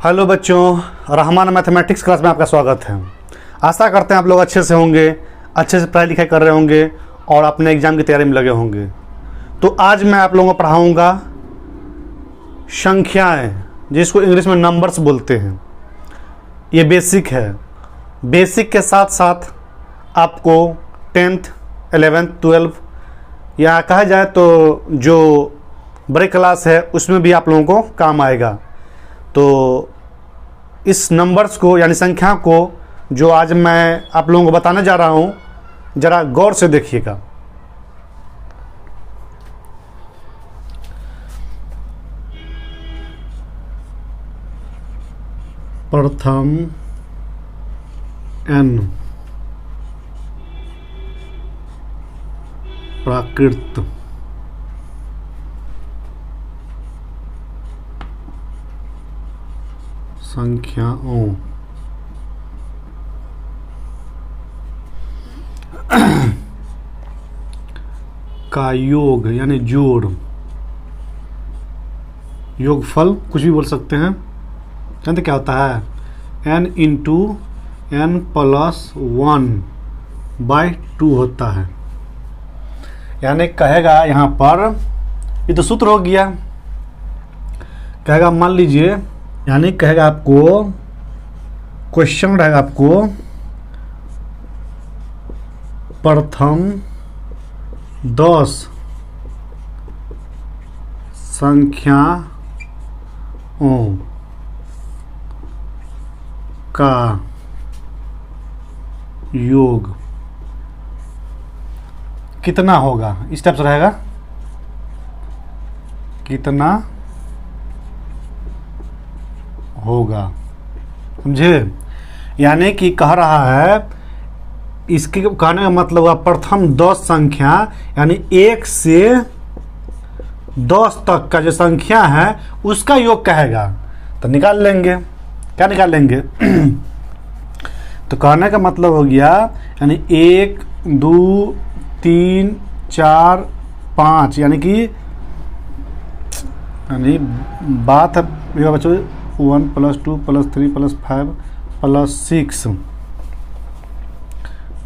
Hello बच्चों, Rahman mathematics class में आपका स्वागत है। आशा करते हैं आप लोग अच्छे से होंगे, अच्छे से पढ़ाई लिखाई कर रहे होंगे और अपने एग्ज़ाम की तैयारी में लगे होंगे। तो आज मैं आप लोगों को पढ़ाऊंगा संख्याएं, जिसको इंग्लिश में नंबर्स बोलते हैं। ये बेसिक है। बेसिक के साथ साथ आपको 10th, 11th, 12th या कहा जाए तो जो बड़े क्लास है उसमें भी आप लोगों को काम आएगा। तो इस नंबर्स को यानी संख्या को जो आज मैं आप लोगों को बताने जा रहा हूँ, ज़रा गौर से देखिएगा। प्रथम n प्राकृत संख्याओं का योग यानी जोड़, योगफल कुछ भी बोल सकते हैं। जानते क्या होता है? n इंटू n प्लस 1/2 होता है। यानी कहेगा यहाँ पर, ये तो सूत्र हो गया। कहेगा मान लीजिए, यानी कहेगा आपको, क्वेश्चन रहेगा आपको प्रथम 10 संख्याओं का योग कितना होगा। इस टाइप से रहेगा, कितना होगा, समझे? यानी कि कह रहा है, इसके कहने का मतलब हुआ प्रथम 10 संख्या यानी 1 से 10 तक का जो संख्या है उसका योग कहेगा। तो निकाल लेंगे, क्या निकाल लेंगे? तो कहने का मतलब हो गया यानी 1, 2, 3, 4, 5, यानी कि बात है बच्चों 1 + 2 + 3 + 5 + 6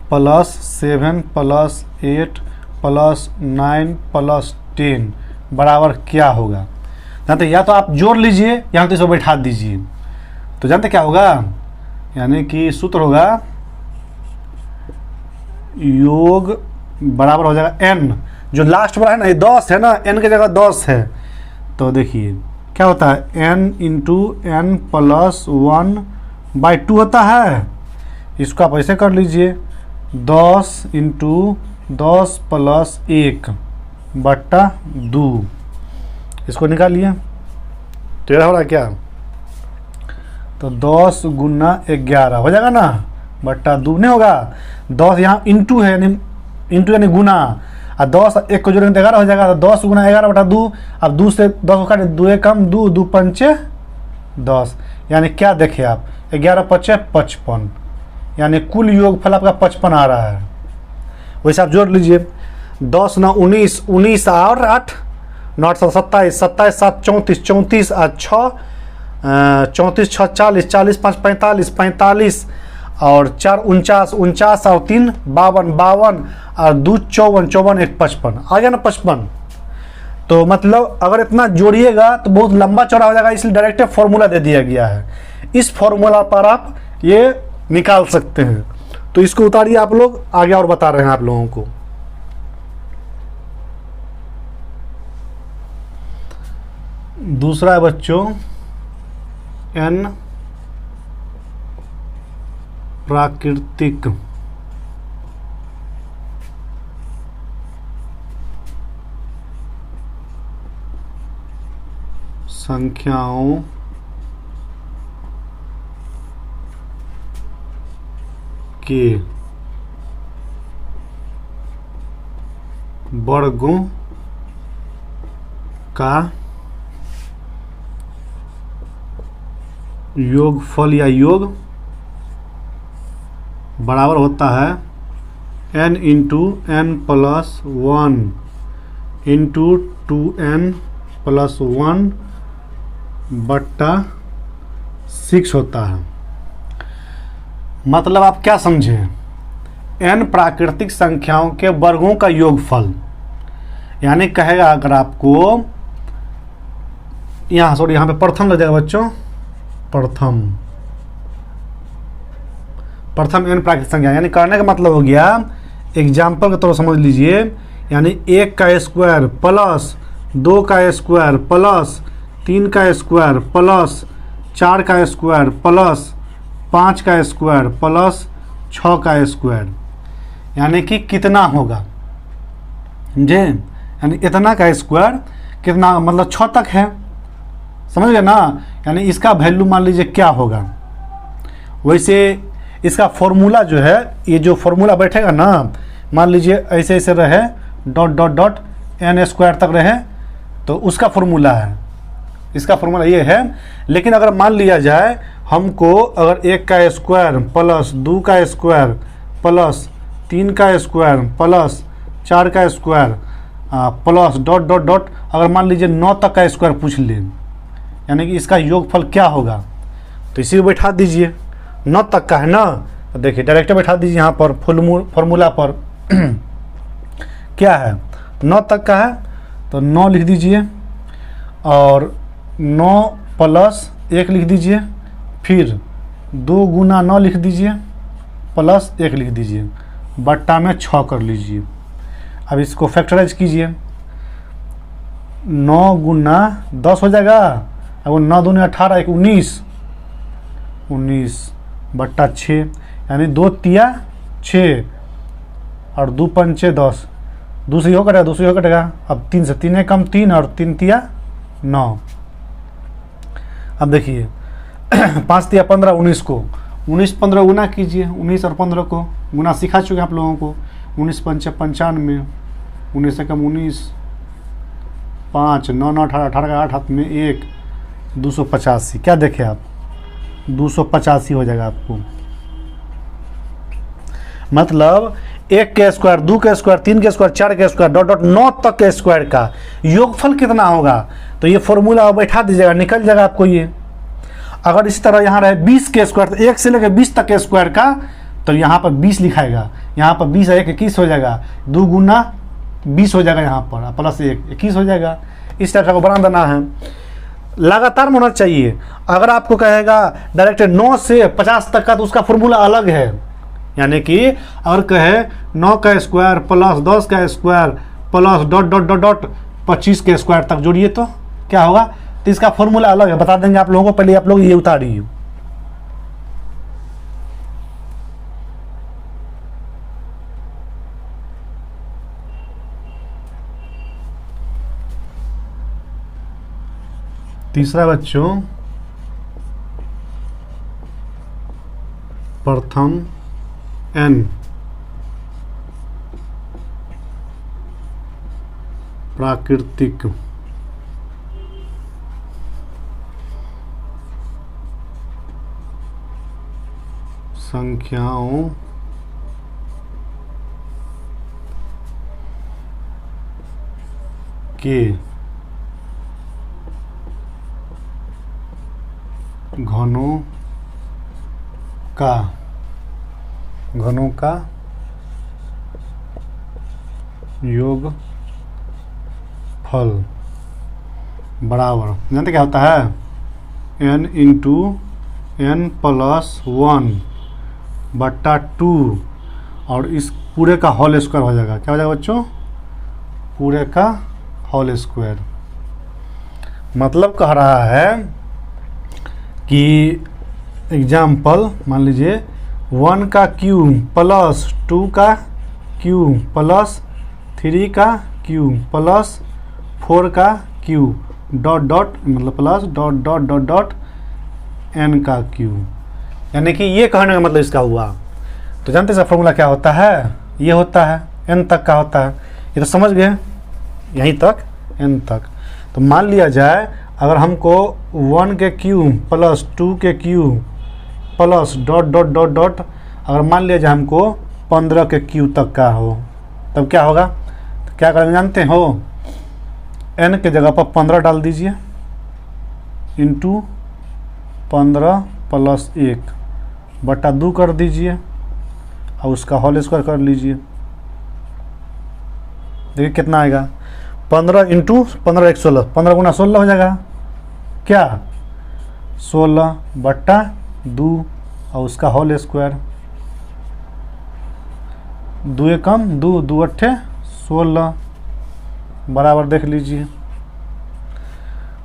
+ 7 + 8 + 9 + 10 बराबर क्या होगा? जानते, या तो आप जोड़ लीजिए या तो इसको बैठा दीजिए। तो जानते क्या होगा? यानी कि सूत्र होगा योग बराबर हो जाएगा n, जो लास्ट वाला है ना, ये 10 है ना, n की जगह 10 है। तो देखिए क्या होता है, n इंटू n प्लस 1/2 होता है। इसको आप ऐसे कर लीजिए, 10 इंटू 10 प्लस 1/2। इसको निकालिए तो ये हो रहा है क्या? तो 10 गुना 11 हो जाएगा ना, बट्टा 2 नहीं होगा। 10 यहाँ इंटू है, यानी गुना, और 10 1 को जोड़ेंगे तो 11 हो जाएगा। तो 10 गुना 11/2। अब 2 से 10 को काटे, 2 कम 2, 2 पंचे 10, यानी क्या देखे आप, 11 पचे 55, यानी कुल योगफल आपका 55 आ रहा है। वैसे आप जोड़ लीजिए, 10 9 19, 19 और 8 9 7 27, 27 7 34, 34 और 6 34 6 40, 40 5 45, 45 और 4 49, 49 और 3 52, 52 और 2 54, 54 1 55 आ गया ना, 55। तो मतलब अगर इतना जोड़िएगा तो बहुत लंबा चौड़ा हो जाएगा, इसलिए डायरेक्ट फॉर्मूला दे दिया गया है। इस फॉर्मूला पर आप ये निकाल सकते हैं। तो इसको उतारिए आप लोग, आगे और बता रहे हैं आप लोगों को। दूसरा है बच्चों n प्राकृतिक संख्याओं के वर्गों का योगफल या योग बराबर होता है n into n plus 1 into 2n plus 1 बट्टा 6 होता है। मतलब आप क्या समझे, n प्राकृतिक संख्याओं के वर्गों का योगफल, यानी कहेगा अगर आपको यहाँ पे प्रथम लग जाएगा बच्चों, प्रथम n प्राकृतिक संख्या, यानी करने का मतलब हो गया, एग्जाम्पल के तौर समझ लीजिए, यानी 1 का स्क्वायर प्लस 2 का स्क्वायर प्लस 3 का स्क्वायर प्लस 4 का स्क्वायर प्लस 5 का स्क्वायर प्लस 6 का स्क्वायर, यानी कि कितना होगा समझे, यानी इतना का स्क्वायर कितना, मतलब 6 तक है, समझ गए ना। यानी इसका वैल्यू मान लीजिए क्या होगा। वैसे इसका फॉर्मूला जो है, ये जो फॉर्मूला बैठेगा ना, मान लीजिए ऐसे ऐसे रहे dot dot dot n square तक रहे, तो उसका फॉर्मूला है, इसका फॉर्मूला ये है। लेकिन अगर मान लिया जाए हमको, अगर 1 का स्क्वायर प्लस 2 का स्क्वायर प्लस 3 का स्क्वायर प्लस 4 का square plus dot dot dot, अगर मान लीजिए 9 तक का स्क्वायर पूछ ले, यानी कि इसका योगफल क्या होगा, तो इसी को बैठा दीजिए, 9 तक का है ना, तो देखिए डायरेक्ट बैठा दीजिए यहाँ पर फॉर्मूला पर क्या है, 9 तक का है तो 9 लिख दीजिए, और 9 प्लस 1 लिख दीजिए, फिर 2 गुना 9 लिख दीजिए प्लस 1 लिख दीजिए, बट्टा में 6 कर लीजिए। अब इसको फैक्टराइज कीजिए, 9 गुना 10 हो जाएगा, अब 9 दूनी 18, 19 बट्टा 6, यानी 2 तिया 6 और 2 पंचे 10, दूसरी हो कटेगा, अब 3 से 3 कम 3 और 3 तिया 9। अब देखिए 5 तिया 15, 19 को 19 15 गुना कीजिए, 19 और 15 को गुना सिखा चुके आप लोगों को, 19 पंचे 95, 19 से कम 19, 5 9 9 18 18 का 8 हाथ में 1, 285, क्या देखे आप 285 हो जाएगा आपको। मतलब 1 के स्क्वायर, 2 के स्क्वायर, 3 के स्क्वायर, 4 के स्क्वायर डॉट डॉट 9 तक के स्क्वायर का योगफल कितना होगा, तो ये फॉर्मूला बैठा दीजिएगा, निकल जाएगा आपको ये। अगर इसी तरह यहाँ रहे 20 के स्क्वायर, तो 1 से लेकर 20 तक के स्क्वायर का, तो यहाँ पर 20 लिखाएगा, यहाँ पर 20 है 21 हो जाएगा, 2 गुना 20 हो जाएगा, यहाँ पर प्लस 1 21 हो जाएगा। इस टाइप से आपको बना देना है, लगातार होना चाहिए। अगर आपको कहेगा डायरेक्ट 9 से 50 तक का, तो उसका फॉर्मूला अलग है, यानी कि अगर कहे 9 का स्क्वायर प्लस 10 का square plus dot dot dot dot 25 के स्क्वायर तक जोड़िए तो क्या होगा, तो इसका फॉर्मूला अलग है, बता देंगे आप लोगों को। पहले आप लोग ये उतारिए, तीसरा बच्चों प्रथम n प्राकृतिक संख्याओं के घनों का योग फल बराबर, जानते क्या होता है, n इंटू n प्लस 1 बट्टा 2, और इस पूरे का होल स्क्वायर हो जाएगा। क्या हो जाएगा बच्चों, पूरे का होल स्क्वायर। मतलब कह रहा है कि एग्जाम्पल मान लीजिए 1 का क्यूब प्लस 2 का क्यूब प्लस 3 का क्यूब प्लस 4 का क्यूब डॉट डॉट, मतलब plus dot dot dot dot n का क्यूब, यानी कि ये कहने का मतलब इसका हुआ। तो जानते हैं फॉर्मूला क्या होता है, ये होता है n तक का होता है, ये तो समझ गए यहीं तक n तक। तो मान लिया जाए अगर हमको 1 के क्यूब प्लस 2 के cube plus dot dot dot dot, अगर मान लिया जाए हमको 15 के क्यूब तक का हो, तब क्या होगा, तो क्या करेंगे जानते हो, n के जगह पर 15 डाल दीजिए इंटू 15 प्लस 1 बटा 2 कर दीजिए और उसका होल स्क्वायर कर लीजिए। देखिए कितना आएगा, 15 इंटू 15 1 16, 15 गुना 16 हो जाएगा क्या, 16 बटा 2 और उसका होल स्क्वायर। 2 एक कम 2, 2 अट्ठे 16 बराबर देख लीजिए,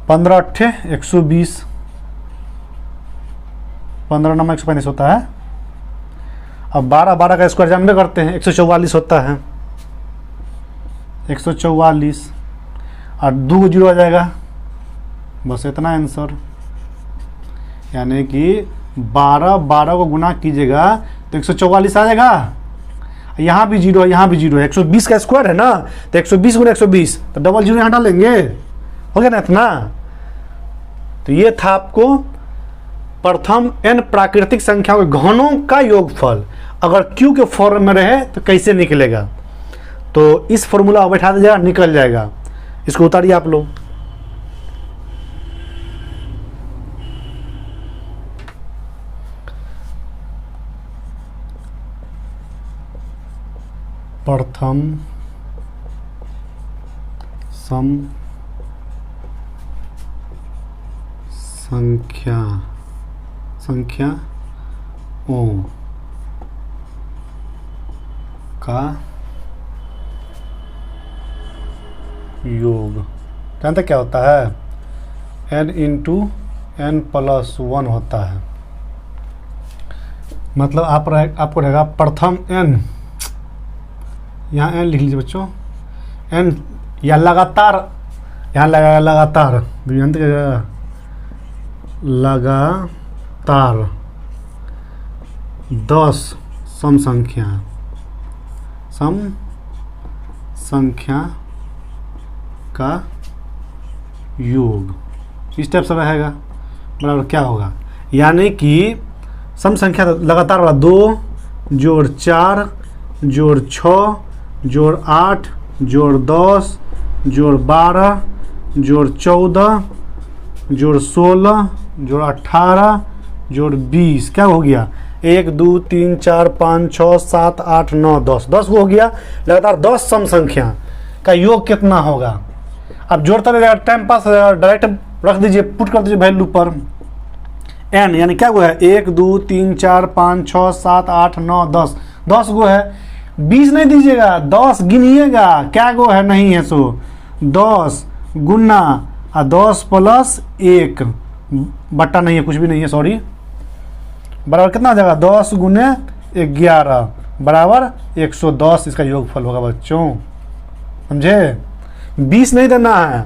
15 अट्ठे 120, 15 नंबर 135 होता है। अब 12 का स्क्वायर जानबे करते हैं 144 होता है, 144 और 2 जीरो आ जाएगा, बस इतना आंसर। यानी कि 12 को गुना कीजिएगा तो 144 आ जाएगा। यहाँ भी जीरो है, यहाँ भी जीरो है, 120 का स्क्वायर है ना, तो 120 गुना 120 तो डबल जीरो यहाँ डालेंगे, हो गया ना इतना। तो ये था आपको प्रथम n प्राकृतिक संख्याओं के घनों का योगफल अगर q के फॉर्म में रहे तो कैसे निकलेगा। तो इस फॉर्मूला बैठा दीजिएगा, निकल जाएगा। इसको उतारिए आप लोग। प्रथम सम संख्याओं का योग जानते क्या होता है, n इंटू n प्लस 1 होता है। मतलब आपको रहेगा प्रथम n, यहाँ n लिख लीजिए बच्चों, n या लगातार, यहाँ लगाएगा लगातार, जानते क्या, लगातार 10 सम संख्या का योग, इस टाइप से रहेगा। बराबर क्या होगा, यानी कि सम संख्या लगातार वाला 2 जोड़ 4 जोड़ 6 जोड़ 8 जोड़ 10 जोड़ 12 जोड़ 14 जोड़ 16 जोड़ 18 जोड़ 20, क्या हो गया, 1 2 3 4 5 6 7 8 9 10, 10 को हो गया। लगातार 10 सम संख्या का योग कितना होगा। अब जोड़ता रहेगा, टाइम पास हो जाएगा, डायरेक्ट रख दीजिए, पुट कर दीजिए वैल्यू पर n, यानी क्या हुआ है, 1 2 3 4 5 6 7 8 9 10, 10 गो है। 20 नहीं दीजिएगा, 10 गिनिएगा, क्या गो है, नहीं है, सो 10 गुना 10 प्लस 1 बट्टा नहीं है, कुछ भी नहीं है, सॉरी, बराबर कितना आ जाएगा, 10 गुने 11 बराबर 110 इसका योगफल होगा बच्चों, समझे। 20 नहीं देना है,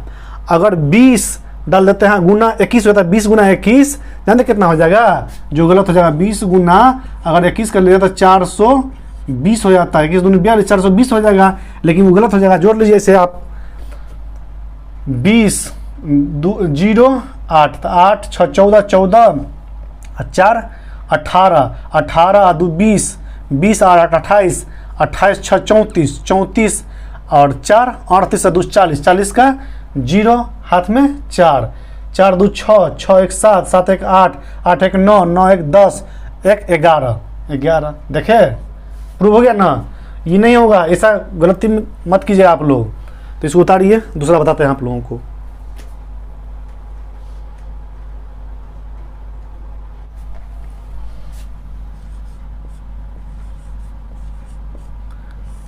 अगर 20 डाल देते हैं गुना 21 होता है, 20 गुना 21 जानते कितना हो जाएगा, जो गलत हो जाएगा 20 गुना अगर 21 कर लिया तो 420 हो जाता है, 21 दूनी 42 420 हो जाएगा, लेकिन वो गलत हो जाएगा। जोड़ लीजिए इसे आप, 20 0 8 तो 8 6 14 14 4 18 18 2 20 20 8 28 28 6 34 34 और 4 38 2 40 40 का 0 हाथ में 4 4 2 6 6 1 7 7 1 8 8 1 9 9 1 10 1 11 11, देखे प्रूव हो गया ना। ये नहीं होगा, ऐसा गलती मत कीजिए आप लोग। तो इसको उतारिए, दूसरा बताते हैं आप लोगों को।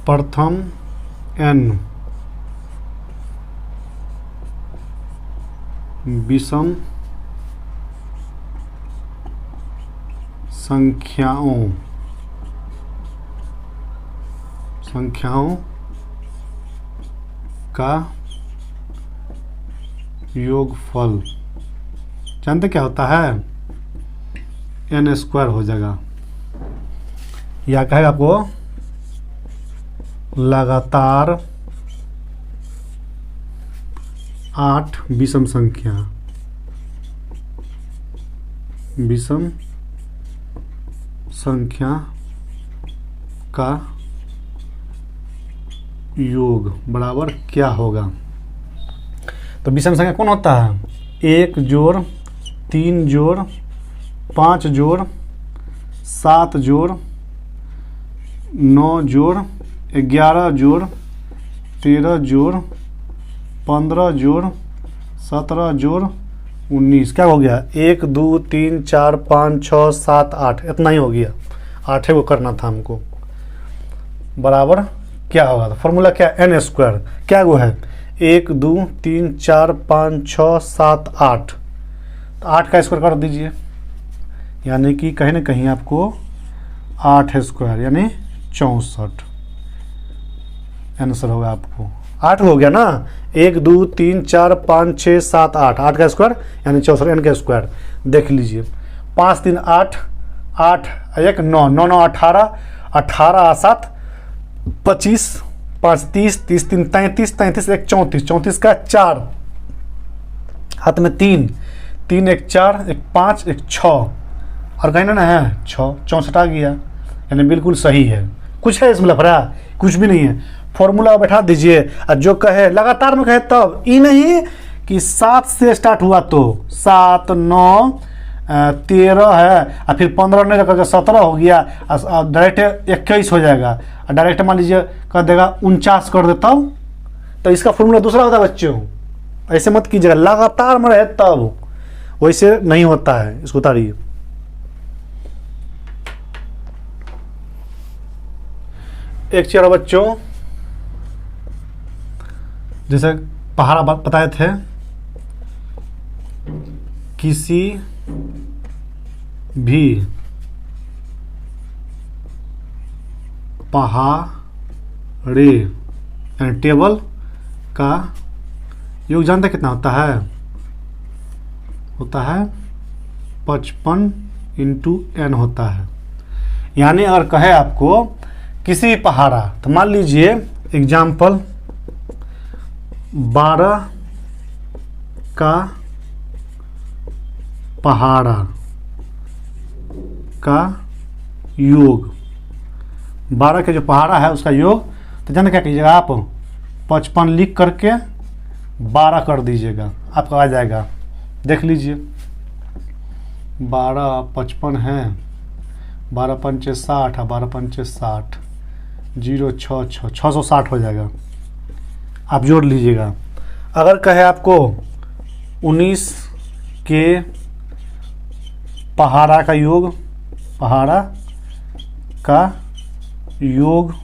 प्रथम n विषम संख्याओं का योगफल जानते क्या होता है, n स्क्वायर हो जाएगा, या कहेगा आपको लगातार 8 विषम संख्या का योग बराबर क्या होगा। तो विषम संख्या कौन होता है, 1 जोड़ 3 जोड़ 5 जोड़ 7 जोड़ 9 जोड़ 11 जोड़ 13 जोड़ 15 जोड़ 17 जोड़ 19, क्या हो गया? 1 2 3 4 5 6 7 8, इतना ही हो गया। 8 को करना था हमको, बराबर क्या होगा? तो फॉर्मूला क्या? N square. क्या वो है? 1 2 3 4 5 6 7 8, तो 8 का स्क्वायर कर दीजिए, यानी कि कहीं ना कहीं आपको 8 स्क्वायर यानी 64 आंसर होगा आपको। 8 हो गया ना? 1 2 3 4 5 6 7 8, 8 का स्क्वायर यानी 64, एन का स्क्वायर देख लीजिए। 5 3 8, 8 1 9, 9 9 18, 18 7 25, 5 30, 30 3 33, 33 1 34, 34 का 4, हाथ में 3, 3 1 4, 1 5, 1 6, और कहीं ना है 6, 64 आ गया, यानी बिल्कुल सही है। कुछ है इसमें लफड़ा? कुछ भी नहीं है। फॉर्मूला बैठा दीजिए, और जो कहे लगातार में कहे तब, ये नहीं कि 7 से स्टार्ट हुआ तो 7 9 13 है, और फिर 15 नहीं करके 17 हो गया, डायरेक्ट 21 हो जाएगा, और डायरेक्ट मान लीजिए कर देगा 49 कर देता हूँ, तो इसका फॉर्मूला दूसरा होता है बच्चों। ऐसे मत कीजिएगा, लगातार में रहे तब, वैसे नहीं होता है। इसको उतारिए। एक चीज और बच्चों, जैसे पहाड़ा बताए थे, किसी भी पहाड़े यानी टेबल का योग जानते कितना होता है? होता है 55 × n होता है। यानी अगर कहे आपको किसी पहाड़ा, तो मान लीजिए एग्जाम्पल 12 का पहाड़ा का योग, 12 के जो पहाड़ा है उसका योग, तो जाने क्या कीजिएगा आप? 55 लिख करके 12 कर दीजिएगा, आपका आ जाएगा। देख लीजिए, 12 55 है, 12 पंचे 60, 12 पंचे 60, 0 6 6, 660 हो जाएगा। आप जोड़ लीजिएगा। अगर कहे आपको 19 के पहाड़ा का योग, पहाड़ा का योग,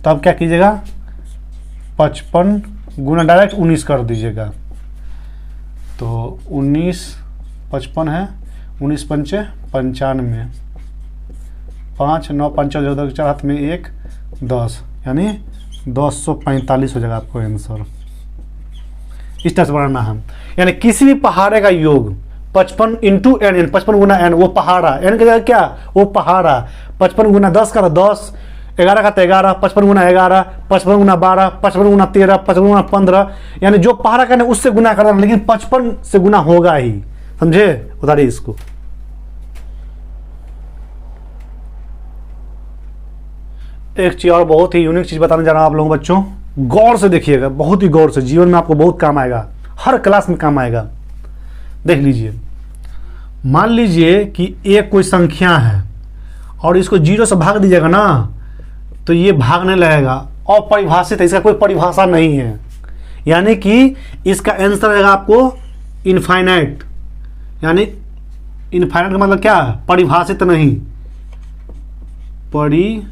तब क्या कीजिएगा? 55 गुना डायरेक्ट 19 कर दीजिएगा। तो 19 55 है, 19 पंचे 95, 5 9 5 4 हाथ में 1 10, यानी 245 हो जाएगा आपको आंसर। इस तरह से बनाना है। यानी किसी भी पहाड़े का योग 55 × n, 55 गुना n, वो पहाड़ा, n का जगह क्या? वो पहाड़ा। 55 गुना 10 का 10, 11 का 11, 55 गुना 11, 55 गुना 12, 55 गुना 13, 55 गुना 15, यानी जो पहाड़ा का उससे गुना करना, लेकिन 55 से गुना होगा ही। समझे? उतारिए इसको। एक चीज और बहुत ही यूनिक चीज बताने जा रहा हूं आप लोगों बच्चों, गौर से देखिएगा, बहुत ही गौर से, जीवन में आपको बहुत काम आएगा, हर क्लास में काम आएगा। देख लीजिए, मान लीजिए कि एक कोई संख्या है और इसको 0 से भाग दीजिएगा ना, तो ये भागने लगेगा, अपरिभाषित है, इसका कोई परिभाषा नहीं है। यानी कि इसका आंसर रहेगा आपको इनफाइनाइट। यानी इनफाइनाइट का मतलब क्या? परिभाषित नहीं, परिभाषित।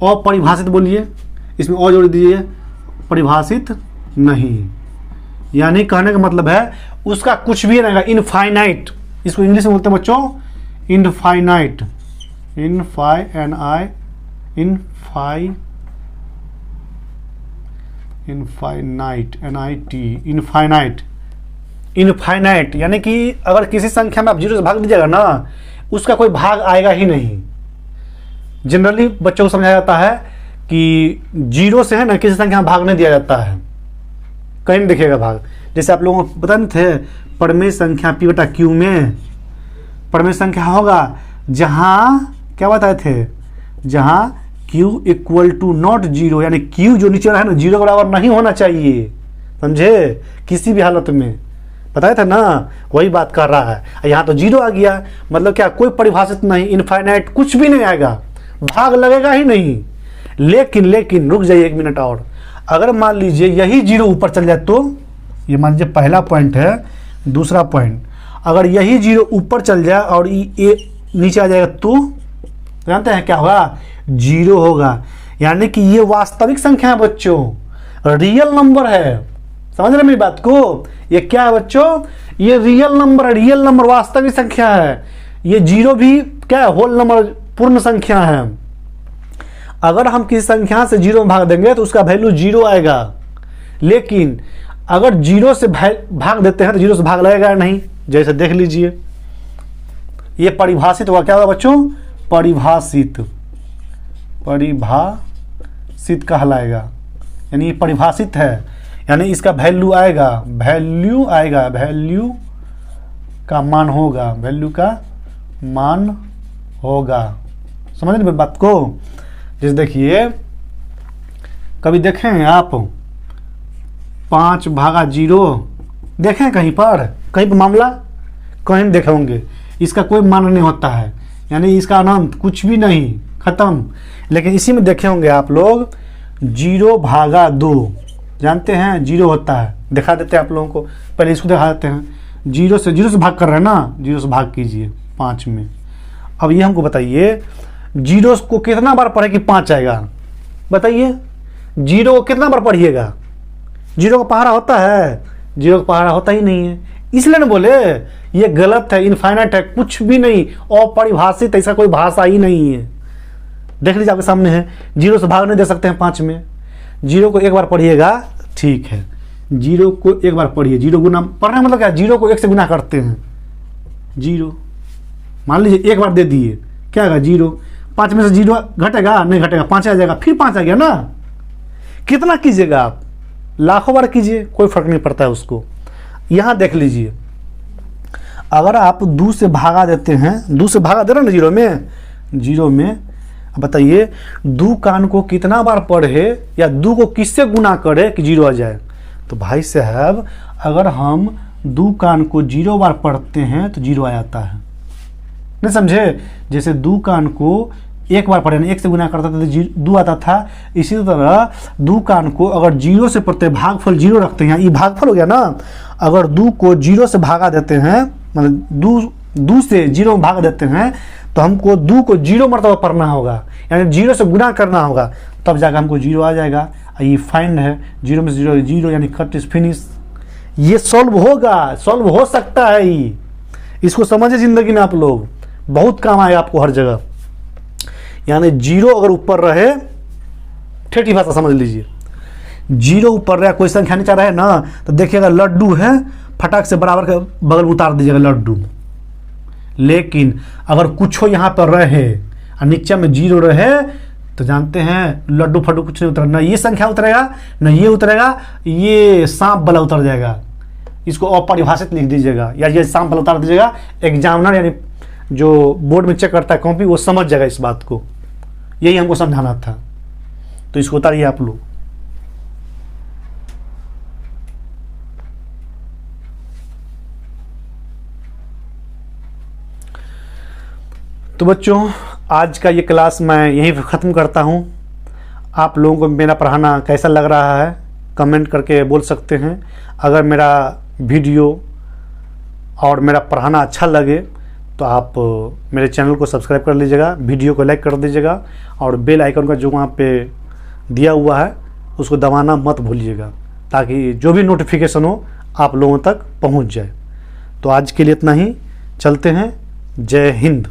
अपरिभाषित बोलिए, इसमें और जोड़ दीजिए, परिभाषित नहीं। यानी कहने का मतलब है उसका कुछ भी रहेगा, इनफाइनाइट। इसको इंग्लिश में बोलते हैं बच्चों इनफाइनाइट, इनफाइनाइट, इनफाइनाइट, इनफाइनाइट। यानी कि अगर किसी संख्या में आप 0 से भाग दीजिएगा ना, उसका कोई भाग आएगा ही नहीं। जनरली बच्चों को समझाया जाता है कि 0 से है ना किसी संख्या में भाग नहीं दिया जाता है, कहीं नहीं दिखेगा भाग। जैसे आप लोगों को पता नहीं थे, परमेय संख्या P/Q में परमेय संख्या होगा जहां, क्या बताए थे, जहां Q = नॉट 0, यानी Q जो नीचे रहा है ना 0 के बराबर नहीं होना चाहिए। समझे? किसी भी हालत में बताया था ना, वही बात कर रहा है। यहाँ तो 0 आ गया, मतलब क्या, कोई परिभाषित नहीं, इनफाइनाइट कुछ भी नहीं आएगा, भाग लगेगा ही नहीं। लेकिन रुक जाइए 1 मिनट और, अगर मान लीजिए यही 0 ऊपर चल जाए तो, ये मान लीजिए पहला पॉइंट है, दूसरा पॉइंट, अगर यही 0 ऊपर चल जाए और ये नीचे आ जाएगा तो जानते हैं क्या होगा, 0 होगा। यानी कि ये वास्तविक संख्या है बच्चों, रियल नंबर है। समझ रहे मेरी बात को? ये क्या है बच्चों, ये रियल नंबर है, रियल नंबर वास्तविक संख्या है। ये 0 भी क्या है, होल नंबर, पूर्ण संख्या है। अगर हम किसी संख्या से 0 में भाग देंगे तो उसका वैल्यू 0 आएगा। लेकिन अगर 0 से भाग देते हैं तो 0 से भाग लगेगा नहीं। जैसे देख लीजिए, ये परिभाषित हुआ, क्या हुआ बच्चों, परिभाषित कहलाएगा। यानी ये परिभाषित है, यानी इसका वैल्यू आएगा, वैल्यू का मान होगा, वैल्यू का मान होगा। समझ रहे बात को? जैसे देखिए, कभी देखें आप 5/0 देखें कहीं पर मामला? कहीं नहीं देखे होंगे। इसका कोई मान नहीं होता है, यानी इसका अनंत कुछ भी नहीं, खत्म। लेकिन इसी में देखे होंगे आप लोग 0/2, जानते हैं 0 होता है। दिखा देते हैं आप लोगों को, पहले इसको दिखा देते हैं। 0 से भाग कर रहे हैं ना, 0 से भाग कीजिए 5 में। अब ये हमको बताइए, 0 को कितना बार पढ़े कि 5 आएगा? बताइए, 0 को कितना बार पढ़िएगा? 0 का पहाड़ा होता है? 0 का पहाड़ा होता ही नहीं है। इसलिए ना बोले ये गलत है, इनफाइनाइट है, कुछ भी नहीं, अपरिभाषित, ऐसा कोई भाषा ही नहीं है। देख लीजिए आपके सामने है, 0 से भाग नहीं दे सकते हैं 5 में। 0 को एक बार पढ़िएगा, ठीक है, 0 को एक बार पढ़िए। 0 गुना पढ़ना मतलब क्या, 0 को 1 से गुना करते हैं। 0 मान लीजिए एक बार दे दिए, क्या आएगा 0। 5 में से 0 घटेगा? नहीं घटेगा, 5 आ जाएगा, फिर 5 आ गया ना। कितना कीजिएगा आप? लाखों बार कीजिए, कोई फर्क नहीं पड़ता है उसको। यहां देख लीजिए, अगर आप 2 से भागा देते हैं, 2 से भागा दे रहे ना 0 में, बताइए 2 कान को कितना बार पढ़े या 2 को किससे गुना करे कि 0 आ जाए? तो भाई साहब, अगर हम 2 कान को 0 बार पढ़ते हैं तो 0 आ जाता है। नहीं समझे? जैसे 2 कान को एक बार पढ़े, 1 से गुना करता था तो 2 आता था। इसी तरह 2 कान को अगर 0 से पढ़ते, भागफल 0 रखते हैं, ये भागफल हो गया ना। अगर 2 को 0 से भागा देते हैं, मतलब 2 से 0 में भाग देते हैं, तो हमको 2 को 0 मरतबा पढ़ना होगा, यानी 0 से गुना करना होगा, तब जाकर हमको 0 आ जाएगा। ये फाइंड है, 0 में से 0 यानी कट इज फिनिश। ये सॉल्व होगा, सॉल्व हो सकता है। ये इसको समझे जिंदगी में आप लोग, बहुत काम आएगा आपको हर जगह। यानी 0 अगर ऊपर रहे, ठेठी भाषा समझ लीजिए, 0 ऊपर रहे, कोई संख्या नीचे रहे ना, तो देखिएगा लड्डू है, फटाक से बराबर के बगल उतार दीजिएगा लड्डू। लेकिन अगर कुछ हो यहाँ पर रहे और नीचे में 0 रहे, तो जानते हैं लड्डू फड्डू कुछ नहीं उतरेगा, ना ये संख्या उतरेगा, ना ये उतरेगा, ये सांप वाला उतर जाएगा। इसको अपरिभाषित लिख दीजिएगा, या ये सांप वाला उतार दीजिएगा। एग्जामिनर यानी जो बोर्ड में चेक करता है कॉपी, वो समझ जाएगा इस बात को। यही हमको समझाना था, तो इसको उतारिए आप लोग। तो बच्चों, आज का ये क्लास मैं यहीं पर ख़त्म करता हूँ। आप लोगों को मेरा पढ़ाना कैसा लग रहा है कमेंट करके बोल सकते हैं। अगर मेरा वीडियो और मेरा पढ़ाना अच्छा लगे तो आप मेरे चैनल को सब्सक्राइब कर लीजिएगा, वीडियो को लाइक कर दीजिएगा, और बेल आइकन का जो वहाँ पे दिया हुआ है उसको दबाना मत भूलिएगा, ताकि जो भी नोटिफिकेशन हो आप लोगों तक पहुँच जाए। तो आज के लिए इतना ही, चलते हैं। जय हिंद।